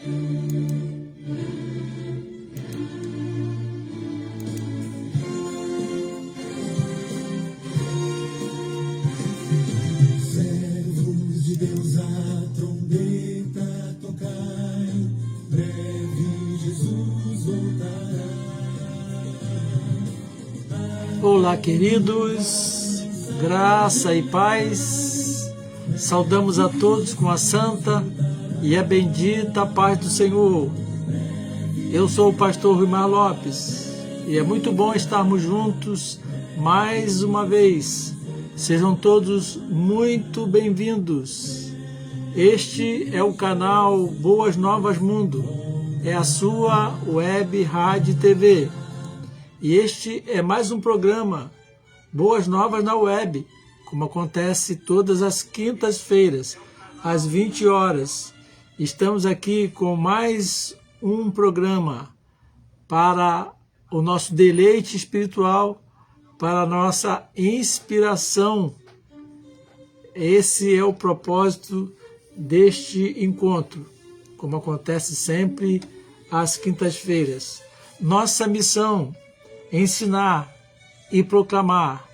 Servos de Deus, a trombeta tocai, breve Jesus voltará. Olá, queridos, graça e paz. Saudamos a todos com a santa e a bendita paz do Senhor. Eu sou o pastor Ruimar Lopes e é muito bom estarmos juntos mais uma vez. Sejam todos muito bem-vindos. Este é o canal Boas Novas Mundo, é a sua web rádio e TV. E este é mais um programa Boas Novas na Web, como acontece todas as quintas-feiras, às 20 horas. Estamos aqui com mais um programa para o nosso deleite espiritual, para a nossa inspiração. Esse é o propósito deste encontro, como acontece sempre às quintas-feiras. Nossa missão: ensinar e proclamar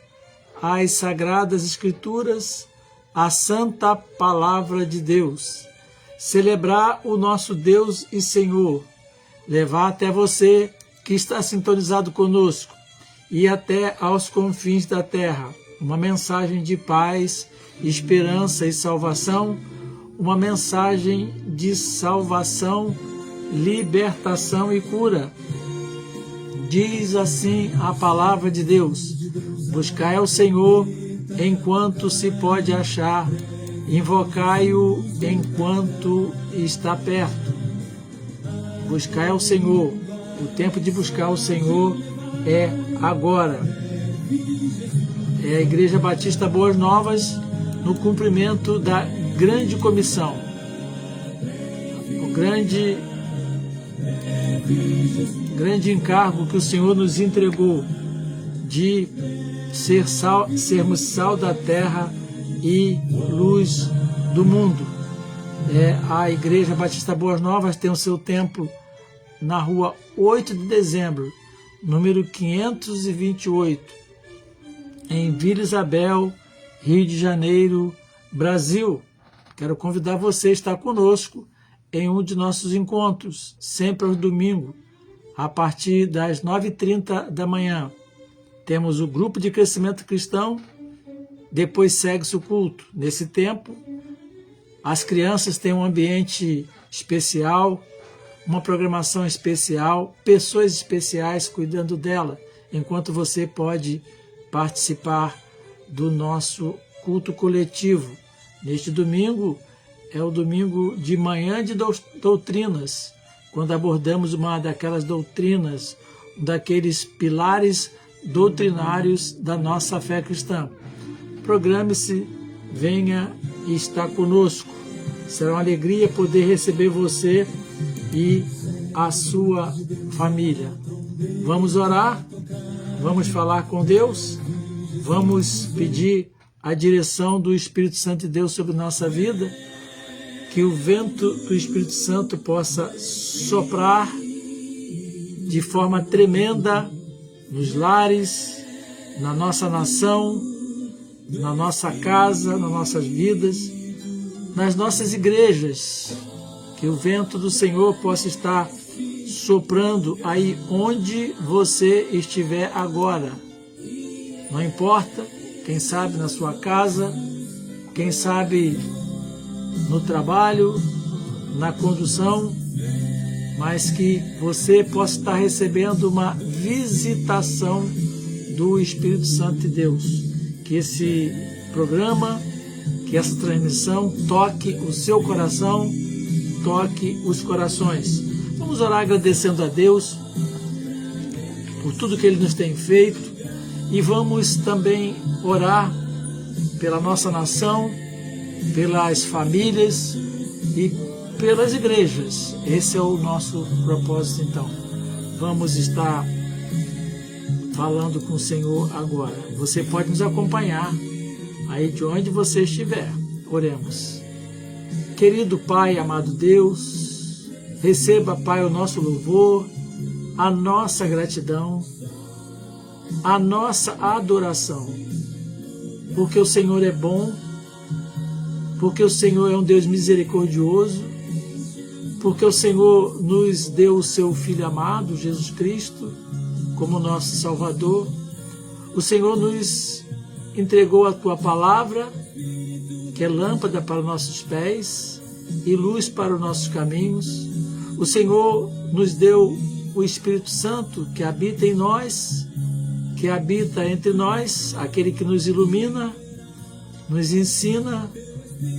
as Sagradas Escrituras, a Santa Palavra de Deus, celebrar o nosso Deus e Senhor, levar até você que está sintonizado conosco e até aos confins da terra uma mensagem de paz, esperança e salvação, uma mensagem de salvação, libertação e cura. Diz assim a palavra de Deus: buscai ao Senhor enquanto se pode achar, invocai-o enquanto está perto. Buscai ao Senhor, o tempo de buscar o Senhor é agora. É a Igreja Batista Boas Novas no cumprimento da grande comissão, o grande encargo que o Senhor nos entregou de sermos sal da terra e luz do mundo. A Igreja Batista Boas Novas tem o seu templo na rua 8 de dezembro, número 528, em Vila Isabel, Rio de Janeiro, Brasil. Quero convidar você a estar conosco em um de nossos encontros, sempre aos domingos, a partir das 9h30 da manhã. Temos o grupo de crescimento cristão, depois segue-se o culto. Nesse tempo, as crianças têm um ambiente especial, uma programação especial, pessoas especiais cuidando dela, enquanto você pode participar do nosso culto coletivo. Neste domingo, é o domingo de manhã de doutrinas, quando abordamos uma daquelas doutrinas, daqueles pilares doutrinários da nossa fé cristã. Programe-se, venha e está conosco. Será uma alegria poder receber você e a sua família. Vamos orar, vamos falar com Deus, vamos pedir a direção do Espírito Santo de Deus sobre nossa vida, que o vento do Espírito Santo possa soprar de forma tremenda nos lares, na nossa nação, na nossa casa, nas nossas vidas, nas nossas igrejas. Que o vento do Senhor possa estar soprando aí onde você estiver agora. Não importa, quem sabe na sua casa, quem sabe no trabalho, na condução, mas que você possa estar recebendo uma visitação do Espírito Santo de Deus. Que esse programa, que essa transmissão toque o seu coração, toque os corações. Vamos orar agradecendo a Deus por tudo que Ele nos tem feito e vamos também orar pela nossa nação, pelas famílias e pelas igrejas. Esse é o nosso propósito, então. Vamos estar falando com o Senhor agora. Você pode nos acompanhar aí de onde você estiver. Oremos. Querido Pai, amado Deus, Receba, Pai, o nosso louvor, a nossa gratidão, a nossa adoração, porque o Senhor é bom, porque o Senhor é um Deus misericordioso, porque o Senhor nos deu o seu Filho amado, Jesus Cristo, como nosso Salvador. O Senhor nos entregou a Tua Palavra, que é lâmpada para os nossos pés e luz para os nossos caminhos. O Senhor nos deu o Espírito Santo, que habita em nós, que habita entre nós, aquele que nos ilumina, nos ensina,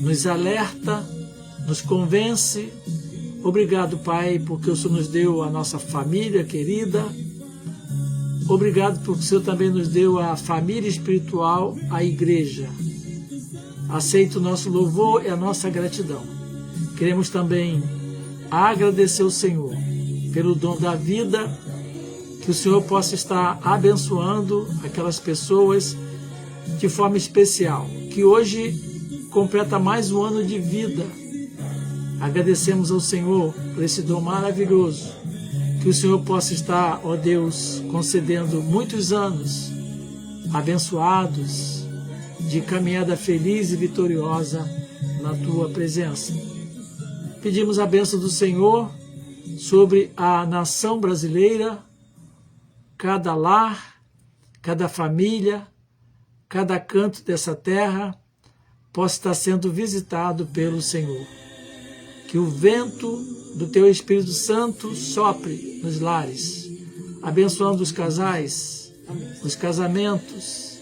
nos alerta, nos convence. Obrigado, Pai, porque o Senhor nos deu a nossa família querida. Obrigado porque o Senhor também nos deu a família espiritual, a igreja. Aceita o nosso louvor e a nossa gratidão. Queremos também agradecer ao Senhor pelo dom da vida, que o Senhor possa estar abençoando aquelas pessoas de forma especial, que hoje completa mais um ano de vida. Agradecemos ao Senhor por esse dom maravilhoso, que o Senhor possa estar, ó Deus, concedendo muitos anos abençoados, de caminhada feliz e vitoriosa na Tua presença. Pedimos a bênção do Senhor sobre a nação brasileira, cada lar, cada família, cada canto dessa terra possa estar sendo visitado pelo Senhor. Que o vento do Teu Espírito Santo sopre nos lares, abençoando os casais, os casamentos,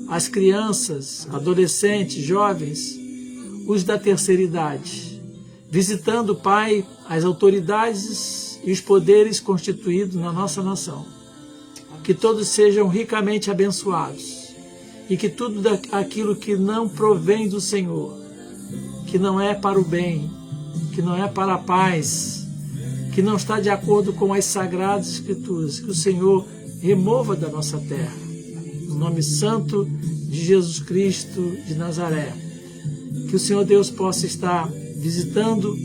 as crianças, adolescentes, jovens, os da terceira idade, visitando, Pai, as autoridades e os poderes constituídos na nossa nação. Que todos sejam ricamente abençoados e que tudo aquilo que não provém do Senhor, que não é para o bem, que não é para a paz, que não está de acordo com as sagradas Escrituras, que o Senhor remova da nossa terra. No nome santo de Jesus Cristo de Nazaré. Que o Senhor Deus possa estar visitando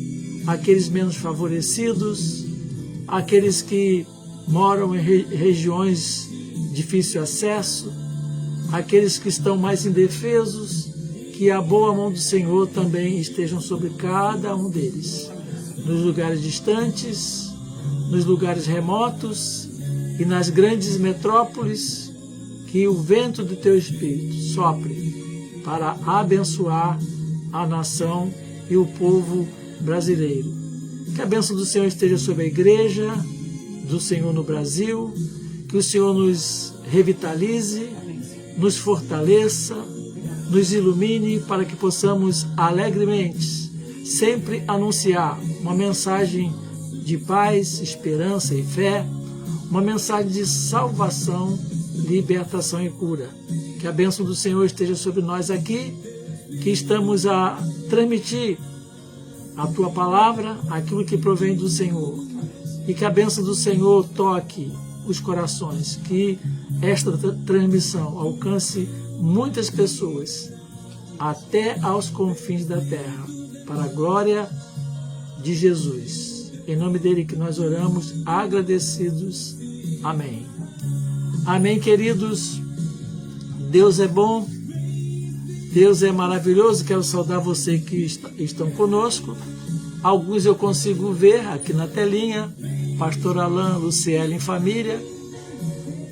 aqueles menos favorecidos, aqueles que moram em regiões de difícil acesso, aqueles que estão mais indefesos, que a boa mão do Senhor também esteja sobre cada um deles, nos lugares distantes, nos lugares remotos e nas grandes metrópoles, que o vento do Teu Espírito sopre para abençoar a nação e o povo brasileiro. Que a bênção do Senhor esteja sobre a igreja do Senhor no Brasil, que o Senhor nos revitalize, nos fortaleça, nos ilumine para que possamos alegremente sempre anunciar uma mensagem de paz, esperança e fé, uma mensagem de salvação, libertação e cura. Que a bênção do Senhor esteja sobre nós aqui, que estamos a transmitir a Tua palavra, aquilo que provém do Senhor, e que a bênção do Senhor toque os corações, que esta transmissão alcance muitas pessoas até aos confins da terra, para a glória de Jesus. Em nome dele que nós oramos, agradecidos. Amém. Amém, queridos. Deus é bom, Deus é maravilhoso. Quero saudar vocês que estão conosco. Alguns eu consigo ver aqui na telinha. Pastor Alain, Luciele em família,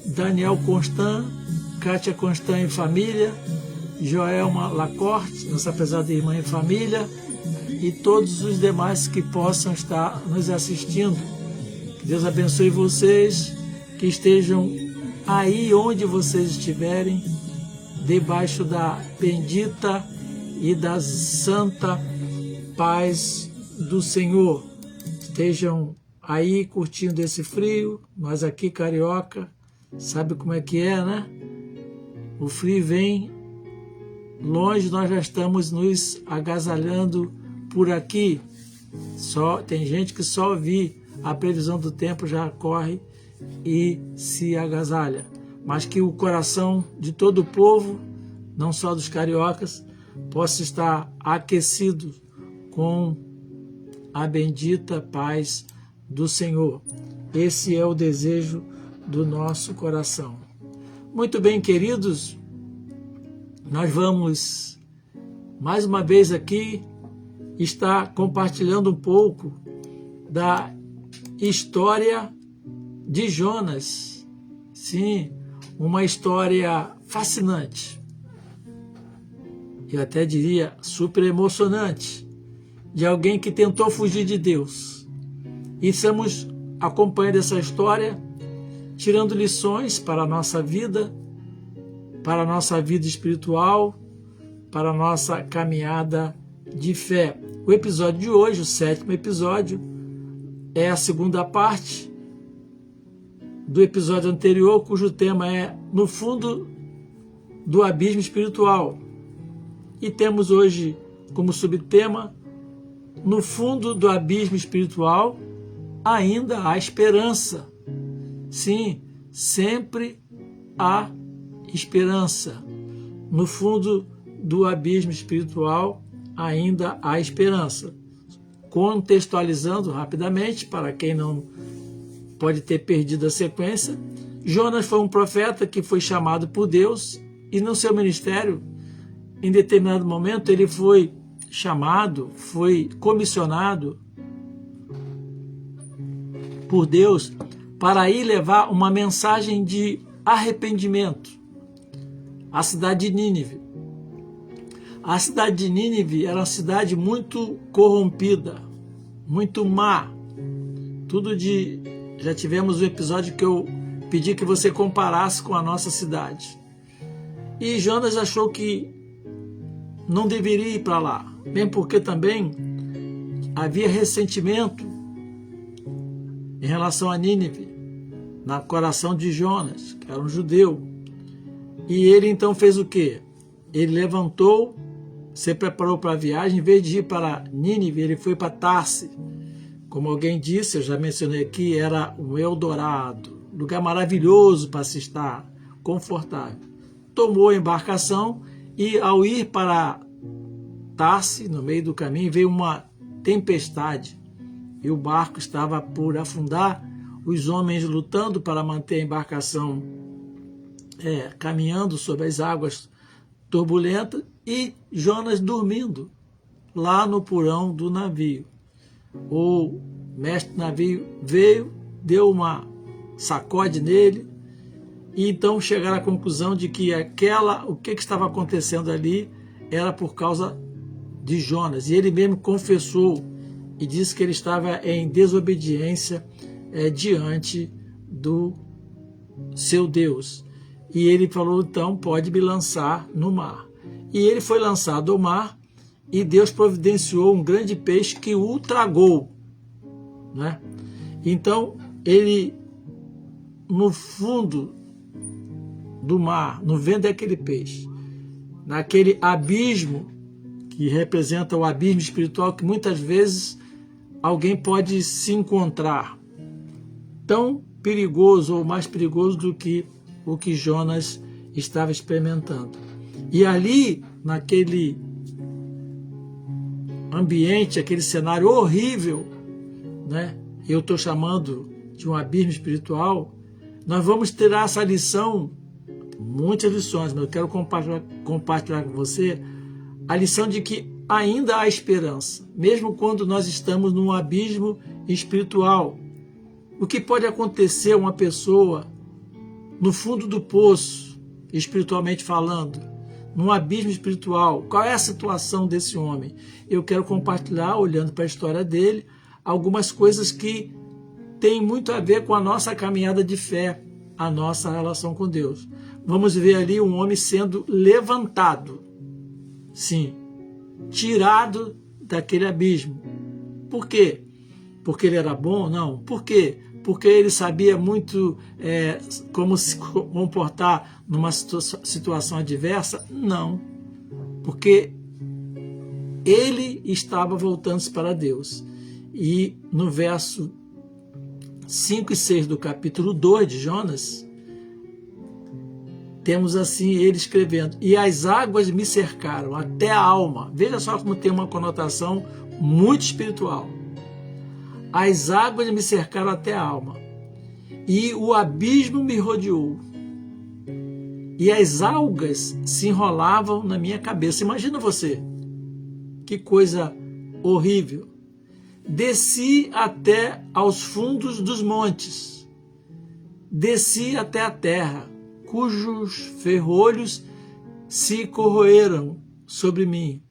Daniel Constant, Kátia Constant em família, Joelma Lacorte, nossa pesada irmã em família, e todos os demais que possam estar nos assistindo. Que Deus abençoe vocês, que estejam aí onde vocês estiverem, debaixo da bendita e da santa paz do Senhor. Estejam aí curtindo esse frio. Nós aqui, carioca, sabe como é que é, né? O frio vem longe, nós já estamos nos agasalhando por aqui. Tem gente que só ouvir a previsão do tempo já corre e se agasalha. Mas que o coração de todo o povo, não só dos cariocas, possa estar aquecido com a bendita paz do Senhor. Esse é o desejo do nosso coração. Muito bem, queridos, nós vamos mais uma vez aqui estar compartilhando um pouco da história de Jonas. Sim, uma história fascinante. Eu até diria super emocionante, de alguém que tentou fugir de Deus. E estamos acompanhando essa história, tirando lições para a nossa vida espiritual, para a nossa caminhada de fé. O episódio de hoje, o 7º episódio, é a segunda parte do episódio anterior, cujo tema é No Fundo do Abismo Espiritual. E temos hoje como subtema, no fundo do abismo espiritual, ainda há esperança. Sim, sempre há esperança. No fundo do abismo espiritual, ainda há esperança. Contextualizando rapidamente, para quem não pode ter perdido a sequência, Jonas foi um profeta que foi chamado por Deus e no seu ministério, em determinado momento, ele foi chamado, foi comissionado por Deus para ir levar uma mensagem de arrependimento à cidade de Nínive. A cidade de Nínive era uma cidade muito corrompida, muito má. Já tivemos um episódio que eu pedi que você comparasse com a nossa cidade. E Jonas achou que não deveria ir para lá, bem porque também havia ressentimento em relação a Nínive, no coração de Jonas, que era um judeu. E ele então fez o quê? Ele levantou, se preparou para a viagem, em vez de ir para Nínive, ele foi para Tarse. Como alguém disse, eu já mencionei aqui, era um Eldorado, lugar maravilhoso para se estar, confortável. Tomou a embarcação e ao ir para Tarse, no meio do caminho, veio uma tempestade e o barco estava por afundar, os homens lutando para manter a embarcação caminhando sobre as águas turbulentas e Jonas dormindo lá no porão do navio. O mestre do navio veio, deu uma sacode nele e então chegaram à conclusão de que o que estava acontecendo ali era por causa de Jonas. E ele mesmo confessou e disse que ele estava em desobediência diante do seu Deus. E ele falou, então, pode me lançar no mar. E ele foi lançado ao mar e Deus providenciou um grande peixe que o tragou, né? Então, ele, no fundo do mar, no ventre daquele peixe, naquele abismo que representa o abismo espiritual que muitas vezes alguém pode se encontrar, tão perigoso ou mais perigoso do que o que Jonas estava experimentando. E ali, naquele ambiente, aquele cenário horrível, né? Eu estou chamando de um abismo espiritual, nós vamos ter essa lição, muitas lições, mas eu quero compartilhar com você a lição de que ainda há esperança, mesmo quando nós estamos num abismo espiritual. O que pode acontecer a uma pessoa no fundo do poço, espiritualmente falando, num abismo espiritual? Qual é a situação desse homem? Eu quero compartilhar, olhando para a história dele, algumas coisas que têm muito a ver com a nossa caminhada de fé, a nossa relação com Deus. Vamos ver ali um homem sendo levantado, sim, tirado daquele abismo. Por quê? Porque ele era bom? Não. Por quê? Porque ele sabia muito como se comportar numa situação adversa? Não. Porque ele estava voltando-se para Deus. E no verso 5 e 6 do capítulo 2 de Jonas, temos assim ele escrevendo: e as águas me cercaram até a alma. Veja só como tem uma conotação muito espiritual. as águas me cercaram até a alma, e o abismo me rodeou, e as algas se enrolavam na minha cabeça. Imagina você, que coisa horrível. Desci até aos fundos dos montes, desci até a terra, cujos ferrolhos se corroeram sobre mim.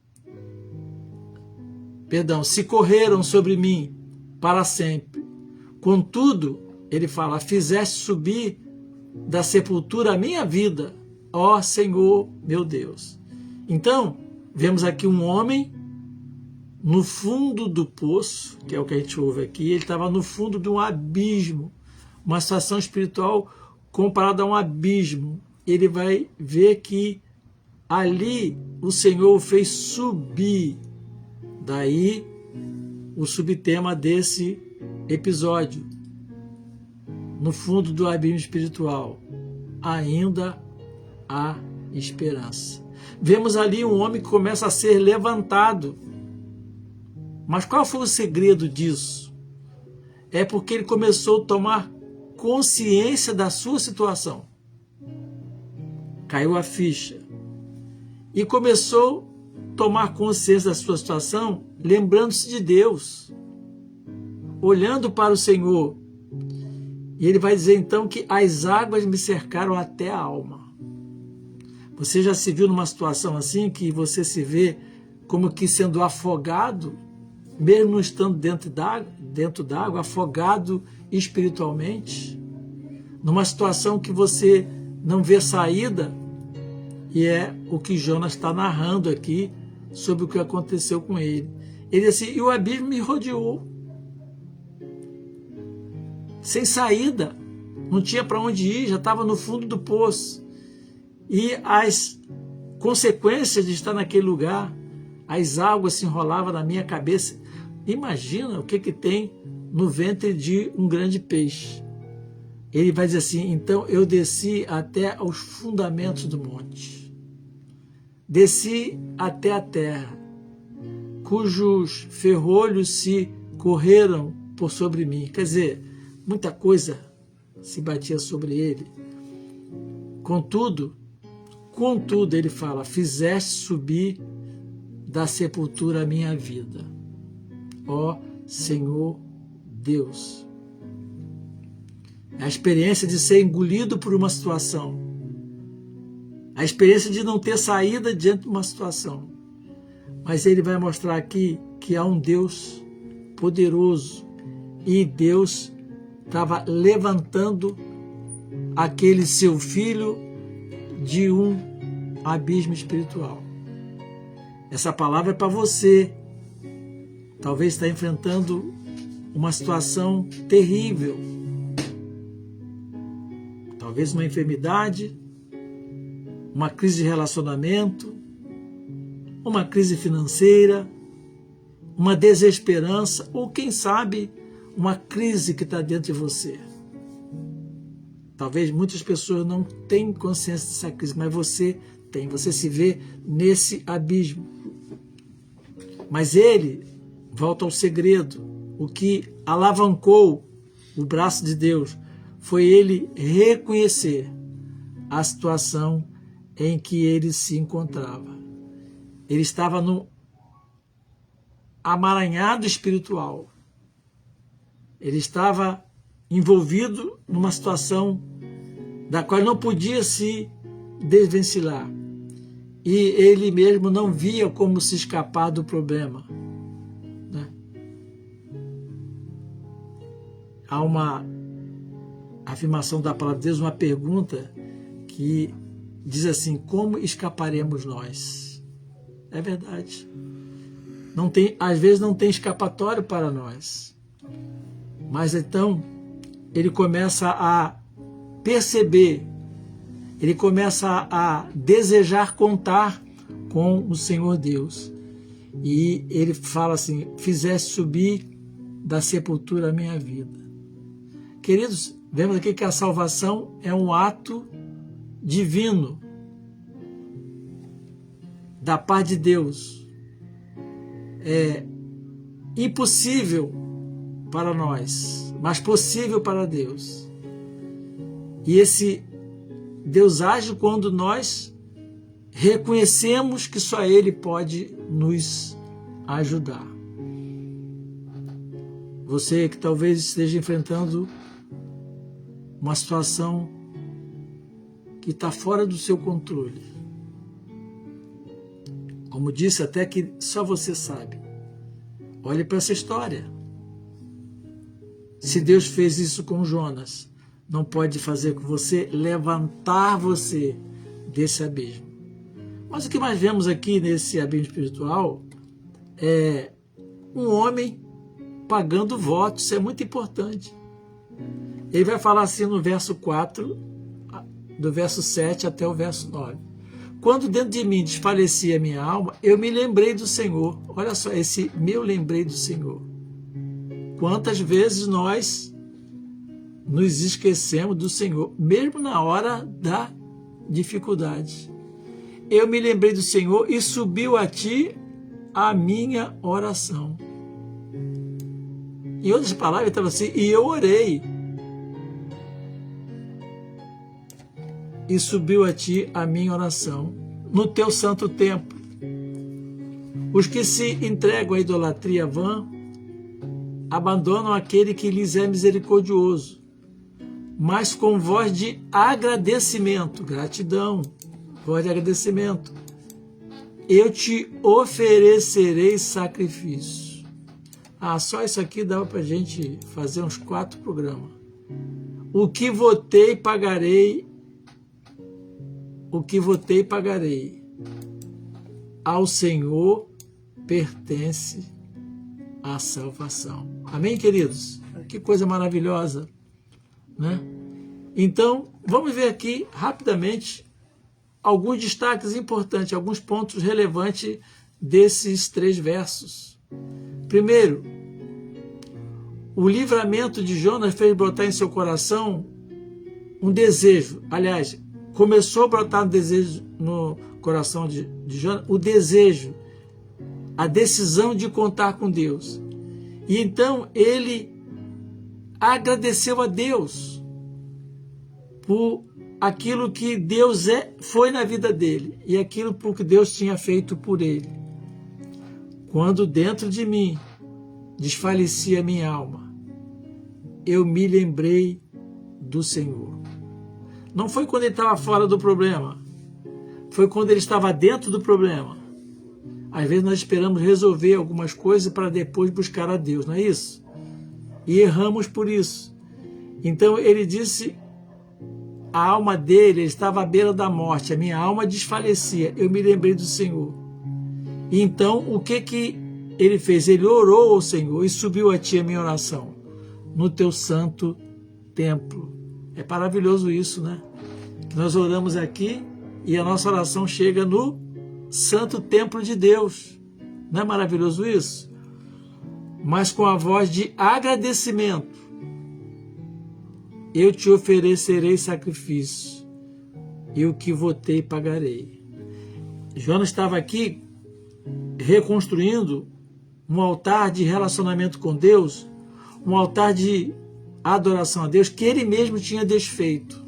Se correram sobre mim para sempre. Contudo, ele fala, fizeste subir da sepultura a minha vida, ó Senhor meu Deus. Então, vemos aqui um homem no fundo do poço, que é o que a gente ouve aqui. Ele estava no fundo de um abismo, uma situação espiritual comparada a um abismo. Ele vai ver que ali o Senhor o fez subir. Daí o subtema desse episódio. No fundo do abismo espiritual, ainda há esperança. Vemos ali um homem que começa a ser levantado. Mas qual foi o segredo disso? É porque ele começou a tomar consciência da sua situação. Caiu a ficha. E começou a tomar consciência da sua situação, lembrando-se de Deus, olhando para o Senhor. E ele vai dizer então que as águas me cercaram até a alma. Você já se viu numa situação assim, que você se vê como que sendo afogado, mesmo não estando dentro d'água, afogado espiritualmente, numa situação que você não vê saída? E é o que Jonas está narrando aqui sobre o que aconteceu com ele. Ele disse assim, e o abismo me rodeou, sem saída, não tinha para onde ir, já estava no fundo do poço. E as consequências de estar naquele lugar, as águas se enrolavam na minha cabeça. Imagina o que tem no ventre de um grande peixe. Ele vai dizer assim, então eu desci até aos fundamentos do monte. Desci até a terra, cujos ferrolhos se correram por sobre mim. Quer dizer, muita coisa se batia sobre ele. Contudo, ele fala, fizeste subir da sepultura a minha vida, ó Senhor Deus. A experiência de ser engolido por uma situação, a experiência de não ter saída diante de uma situação. Mas ele vai mostrar aqui que há um Deus poderoso, e Deus estava levantando aquele seu filho de um abismo espiritual. Essa palavra é para você. Talvez está enfrentando uma situação terrível. Talvez uma enfermidade, uma crise de relacionamento, uma crise financeira, uma desesperança, ou quem sabe, uma crise que está dentro de você. Talvez muitas pessoas não tenham consciência dessa crise, mas você tem, você se vê nesse abismo. Mas ele volta ao segredo. O que alavancou o braço de Deus foi ele reconhecer a situação em que ele se encontrava. Ele estava num amaranhado espiritual. Ele estava envolvido numa situação da qual não podia se desvencilhar. E ele mesmo não via como se escapar do problema. Há uma afirmação da palavra de Deus, uma pergunta que diz assim, como escaparemos nós? É verdade. Não tem, às vezes não tem escapatório para nós. Mas então, ele começa a perceber, ele começa a desejar contar com o Senhor Deus. E ele fala assim, fizeste subir da sepultura a minha vida. Queridos, vemos aqui que a salvação é um ato divino da parte de Deus. É impossível para nós, mas possível para Deus. E esse Deus age quando nós reconhecemos que só Ele pode nos ajudar. Você que talvez esteja enfrentando uma situação que está fora do seu controle. Como disse, até que só você sabe. Olhe para essa história. Se Deus fez isso com Jonas, não pode fazer com você, levantar você desse abismo. Mas o que mais vemos aqui nesse abismo espiritual é um homem pagando votos. Isso é muito importante. Ele vai falar assim no verso 4, do verso 7 até o verso 9. Quando dentro de mim desfalecia a minha alma, eu me lembrei do Senhor. Olha só, esse meu lembrei do Senhor. Quantas vezes nós nos esquecemos do Senhor, mesmo na hora da dificuldade. Eu me lembrei do Senhor e subiu a ti a minha oração. Em outras palavras, ele estava assim, e eu orei. E subiu a ti a minha oração, no teu santo templo. Os que se entregam à idolatria vã, abandonam aquele que lhes é misericordioso, mas com voz de agradecimento, gratidão, voz de agradecimento, eu te oferecerei sacrifício. Só isso aqui dava para a gente fazer uns 4 programas. O que votei, pagarei. O que votei, pagarei. Ao Senhor pertence a salvação. Amém, queridos? Que coisa maravilhosa, né? Então, vamos ver aqui rapidamente alguns destaques importantes, alguns pontos relevantes desses 3 versos. Primeiro, o livramento de Jonas fez brotar em seu coração um desejo. Aliás, começou a brotar no coração de Jonas o desejo, a decisão de contar com Deus. E então ele agradeceu a Deus por aquilo que Deus foi na vida dele e aquilo por que Deus tinha feito por ele. Quando dentro de mim desfalecia a minha alma, eu me lembrei do Senhor. Não foi quando ele estava fora do problema, foi quando ele estava dentro do problema. Às vezes nós esperamos resolver algumas coisas para depois buscar a Deus, não é isso? E erramos por isso. Então ele disse, a alma dele estava à beira da morte, a minha alma desfalecia, eu me lembrei do Senhor. E então o que ele fez? Ele orou ao Senhor e subiu a ti a minha oração, no teu santo templo. É maravilhoso isso, né? Nós oramos aqui e a nossa oração chega no santo templo de Deus. Não é maravilhoso isso? Mas com a voz de agradecimento, eu te oferecerei sacrifício, e o que votei pagarei. Jonas estava aqui reconstruindo um altar de relacionamento com Deus, um altar de adoração a Deus que ele mesmo tinha desfeito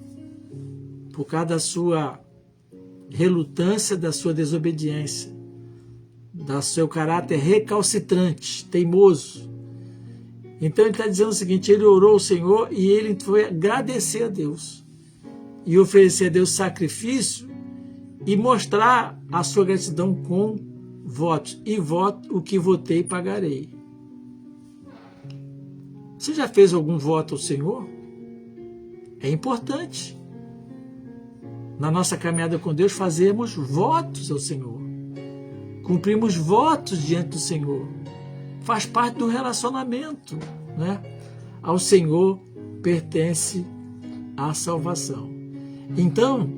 por causa da sua relutância, da sua desobediência, do seu caráter recalcitrante, teimoso. Então ele está dizendo o seguinte, ele orou ao Senhor e ele foi agradecer a Deus e oferecer a Deus sacrifício e mostrar a sua gratidão com votos. E voto, o que votei pagarei. Você já fez algum voto ao Senhor? É importante. Na nossa caminhada com Deus, fazemos votos ao Senhor. Cumprimos votos diante do Senhor. Faz parte do relacionamento, né? Ao Senhor pertence a salvação. Então,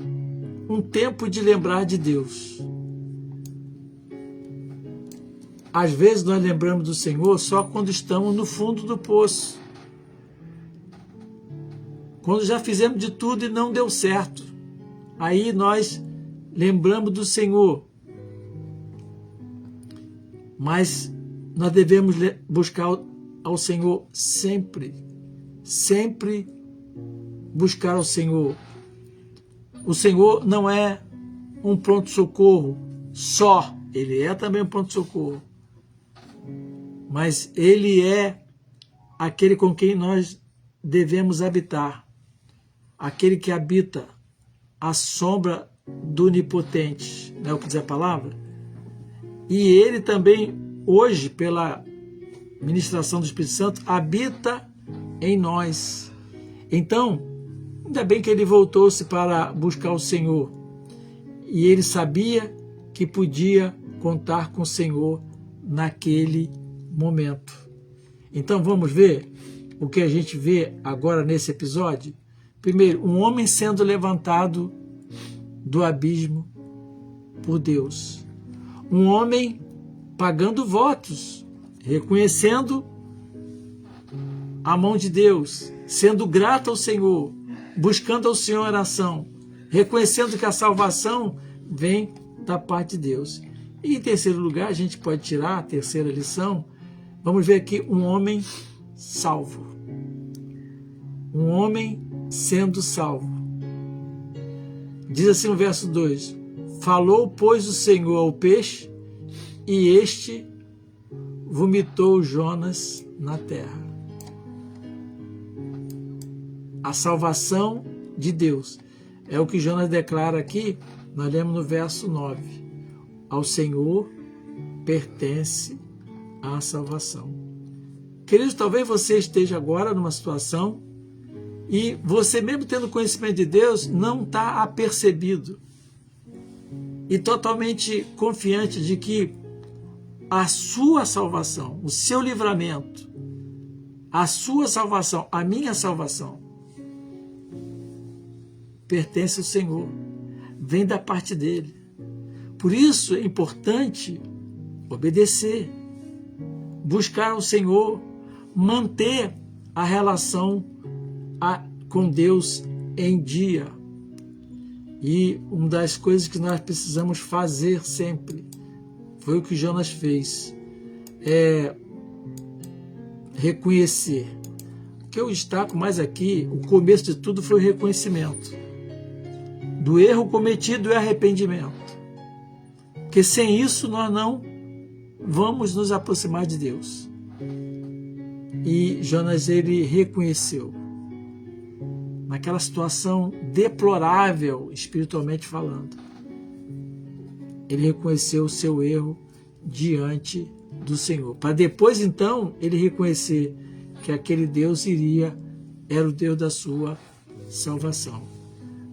um tempo de lembrar de Deus. Às vezes nós lembramos do Senhor só quando estamos no fundo do poço. Quando já fizemos de tudo e não deu certo. Aí nós lembramos do Senhor. Mas nós devemos buscar ao Senhor sempre. Sempre buscar ao Senhor. O Senhor não é um pronto-socorro só. Ele é também um pronto-socorro. Mas Ele é aquele com quem nós devemos habitar. Aquele que habita a sombra do Onipotente. Não é o que diz a palavra? E Ele também, hoje, pela ministração do Espírito Santo, habita em nós. Então, ainda bem que ele voltou-se para buscar o Senhor. E ele sabia que podia contar com o Senhor naquele momento. Então vamos ver o que a gente vê agora nesse episódio. Primeiro, um homem sendo levantado do abismo por Deus. Um homem pagando votos, reconhecendo a mão de Deus, sendo grato ao Senhor, buscando ao Senhor a oração, reconhecendo que a salvação vem da parte de Deus. E em terceiro lugar, a gente pode tirar a terceira lição, vamos ver aqui um homem salvo. Um homem sendo salvo. Diz assim no verso 2, falou, pois, o Senhor ao peixe, e este vomitou Jonas na terra. A salvação de Deus. É o que Jonas declara aqui, nós lemos no verso 9. Ao Senhor pertence a salvação. Queridos, talvez você esteja agora numa situação e você, mesmo tendo conhecimento de Deus, não está apercebido e totalmente confiante de que a sua salvação, o seu livramento, a sua salvação, a minha salvação, pertence ao Senhor, vem da parte dele. Por isso é importante obedecer, buscar o Senhor, manter a relação com Deus em dia. E uma das coisas que nós precisamos fazer sempre, foi o que Jonas fez, é reconhecer. O que eu destaco mais aqui, o começo de tudo foi o reconhecimento do erro cometido e arrependimento. Porque sem isso nós não vamos nos aproximar de Deus. E Jonas, ele reconheceu, naquela situação deplorável, espiritualmente falando, ele reconheceu o seu erro diante do Senhor. Para depois, então, ele reconhecer que aquele Deus era o Deus da sua salvação.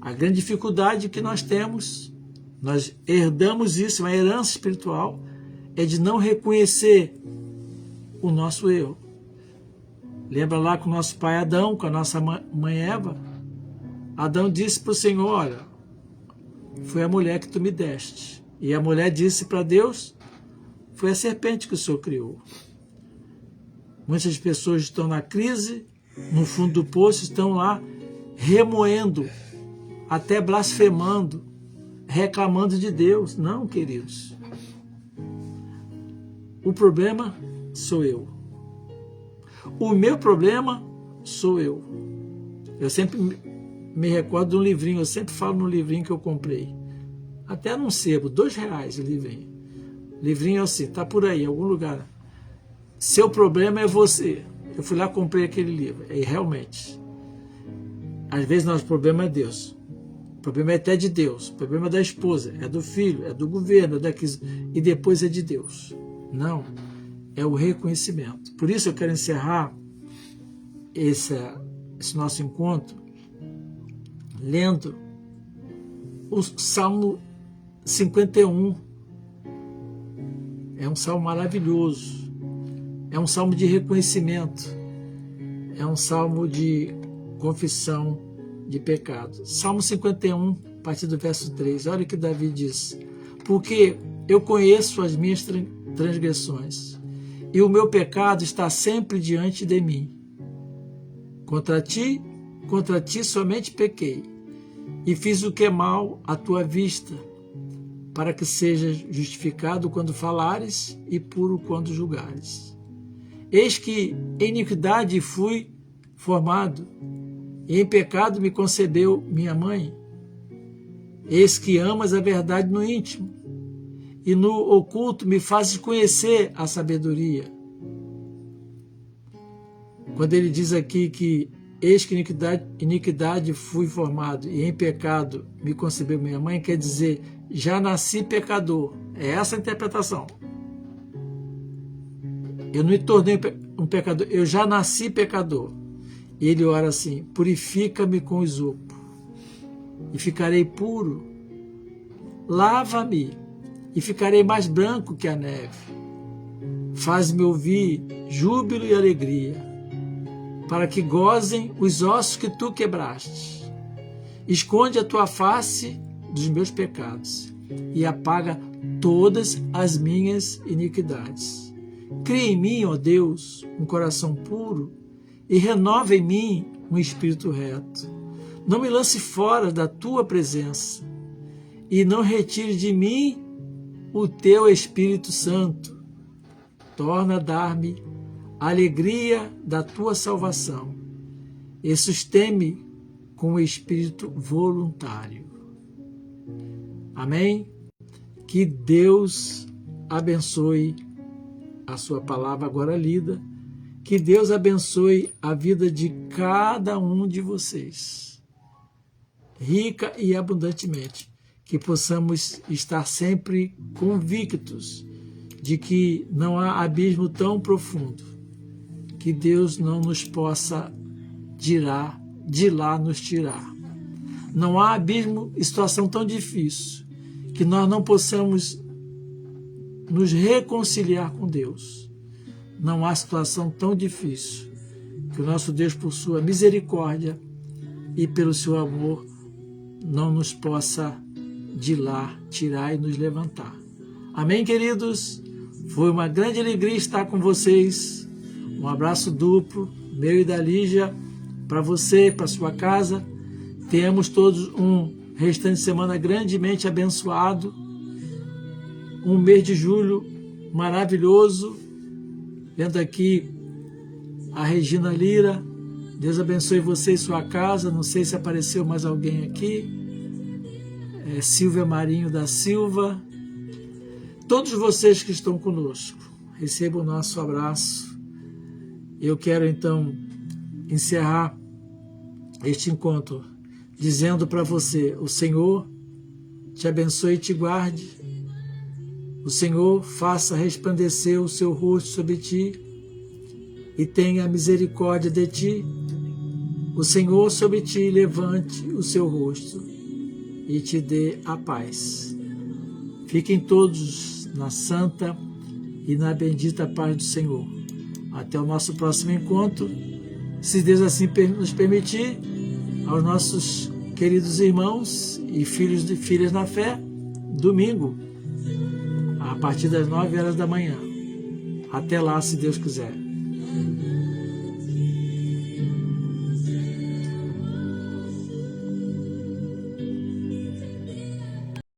A grande dificuldade que nós temos, nós herdamos isso, uma herança espiritual, é de não reconhecer o nosso erro. Lembra lá com o nosso pai Adão, com a nossa mãe Eva? Adão disse para o Senhor, olha, foi a mulher que tu me deste. E a mulher disse para Deus, foi a serpente que o Senhor criou. Muitas pessoas estão na crise, no fundo do poço, estão lá remoendo, até blasfemando, reclamando de Deus. Não, queridos. O problema sou eu. O meu problema sou eu. Eu sempre me recordo de um livrinho, eu sempre falo no livrinho que eu comprei. Até num sebo, R$2 o livrinho. O livrinho é assim, tá por aí, em algum lugar. Seu problema é você. Eu fui lá e comprei aquele livro. E realmente, às vezes nosso problema é Deus. O problema é até de Deus. O problema é da esposa, é do filho, é do governo, e depois é de Deus. Não, é o reconhecimento. Por isso eu quero encerrar esse nosso encontro lendo o Salmo 51. É um salmo maravilhoso. É um salmo de reconhecimento. É um salmo de confissão de pecado. Salmo 51, a partir do verso 3. Olha o que Davi diz. Porque eu conheço as minhas transgressões, e o meu pecado está sempre diante de mim. Contra ti somente pequei, e fiz o que é mal à tua vista, para que sejas justificado quando falares e puro quando julgares. Eis que em iniquidade fui formado, e em pecado me concebeu minha mãe. Eis que amas a verdade no íntimo, e no oculto me fazes conhecer a sabedoria. Quando ele diz aqui que eis que iniquidade fui formado, e em pecado me concebeu minha mãe, quer dizer, já nasci pecador. É essa a interpretação. Eu não me tornei um pecador, eu já nasci pecador. E ele ora assim: purifica-me com isopo, e ficarei puro. Lava-me, e ficarei mais branco que a neve. Faz-me ouvir júbilo e alegria, para que gozem os ossos que tu quebraste. Esconde a tua face dos meus pecados, e apaga todas as minhas iniquidades. Cria em mim, ó Deus, um coração puro, e renova em mim um espírito reto. Não me lance fora da tua presença, e não retire de mim o teu Espírito Santo. Torna a dar-me a alegria da tua salvação, e sustém-me com o espírito voluntário. Amém? Que Deus abençoe a sua palavra agora lida, que Deus abençoe a vida de cada um de vocês, rica e abundantemente, que possamos estar sempre convictos de que não há abismo tão profundo que Deus não nos possa de lá nos tirar. Não há abismo e situação tão difícil que nós não possamos nos reconciliar com Deus. Não há situação tão difícil que o nosso Deus, por sua misericórdia e pelo seu amor, não nos possa de lá tirar e nos levantar. Amém, queridos? Foi uma grande alegria estar com vocês. Um abraço duplo, meu e da Lígia, para você, para sua casa. Tenhamos todos um restante de semana grandemente abençoado. Um mês de julho maravilhoso. Vendo aqui a Regina Lira. Deus abençoe você e sua casa. Não sei se apareceu mais alguém aqui. Silvia Marinho da Silva. Todos vocês que estão conosco, recebam o nosso abraço. Eu quero então encerrar este encontro dizendo para você: o Senhor te abençoe e te guarde. O Senhor faça resplandecer o seu rosto sobre ti e tenha misericórdia de ti. O Senhor sobre ti levante o seu rosto e te dê a paz. Fiquem todos na santa e na bendita paz do Senhor. Até o nosso próximo encontro, se Deus assim nos permitir. Aos nossos queridos irmãos e filhos e filhas na fé, domingo, a partir das 9 horas da manhã. Até lá, se Deus quiser.